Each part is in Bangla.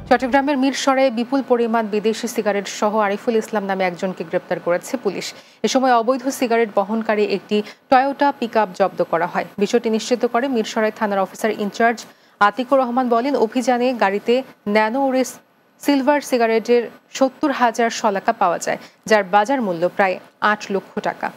চট্টগ্রামের মিরসরাইয়ে বিপুল পরিমাণ বিদেশি সিগারেট সহ আরিফুল ইসলাম নামে একজনকে গ্রেপ্তার করেছে পুলিশ। এ সময় অবৈধ সিগারেট বহনকারী একটি টয়োটা পিকআপ জব্দ করা হয়। বিষয়টি নিশ্চিত করে মিরসরাই থানার অফিসার ইনচার্জ আতিকুর রহমান বলেন, অভিযানে গাড়িতে ন্যানো ওরিস সিলভার সিগারেটের ৭০,০০০ শলাকা পাওয়া যায়, যার বাজার মূল্য প্রায় ৮ লক্ষ টাকা।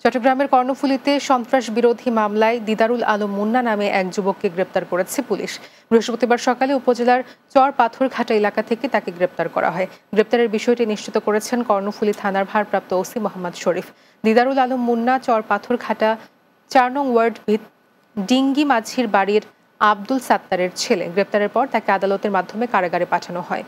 চট্টগ্রামের কর্ণফুলীতে সন্ত্রাস বিরোধী মামলায় দিদারুল আলম মুন্না নামে এক যুবককে গ্রেপ্তার করেছে পুলিশ। বৃহস্পতিবার সকালে উপজেলার চর পাথরঘাটা এলাকা থেকে তাকে গ্রেপ্তার করা হয়। গ্রেপ্তারের বিষয়টি নিশ্চিত করেছেন কর্ণফুলী থানার ভারপ্রাপ্ত ওসি মোহাম্মদ শরীফ। দিদারুল আলম মুন্না চর পাথরঘাটা ৪ নং ওয়ার্ড ডিঙ্গি মাঝির বাড়ির আব্দুল সাত্তারের ছেলে। গ্রেপ্তারের পর তাকে আদালতের মাধ্যমে কারাগারে পাঠানো হয়।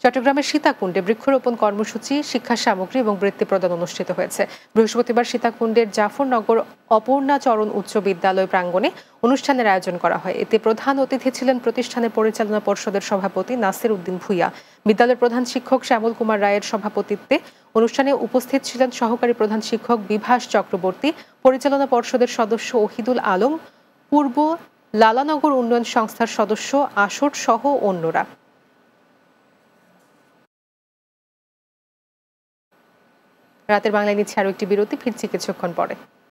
চট্টগ্রামের সীতাকুণ্ডে বৃক্ষরোপণ কর্মসূচি, শিক্ষা সামগ্রী এবং বৃত্তি প্রদান অনুষ্ঠিত হয়েছে। বৃহস্পতিবার সীতাকুণ্ডের জাফরনগর অপর্ণাচরণ উচ্চ বিদ্যালয় প্রাঙ্গণে অনুষ্ঠানের আয়োজন করা হয়। এতে প্রধান অতিথি ছিলেন প্রতিষ্ঠানের পরিচালনা পর্ষদের সভাপতি নাসির উদ্দিন ভূঁইয়া। বিদ্যালয়ের প্রধান শিক্ষক শ্যামল কুমার রায়ের সভাপতিত্বে অনুষ্ঠানে উপস্থিত ছিলেন সহকারী প্রধান শিক্ষক বিভাস চক্রবর্তী, পরিচালনা পর্ষদের সদস্য ওহিদুল আলম, পূর্ব লালানগর উন্নয়ন সংস্থার সদস্য আসর সহ অন্যরা। রাতের বাংলায় নিচ্ছে আরও একটি বিরতি, ফিরছি কিছুক্ষণ পরে।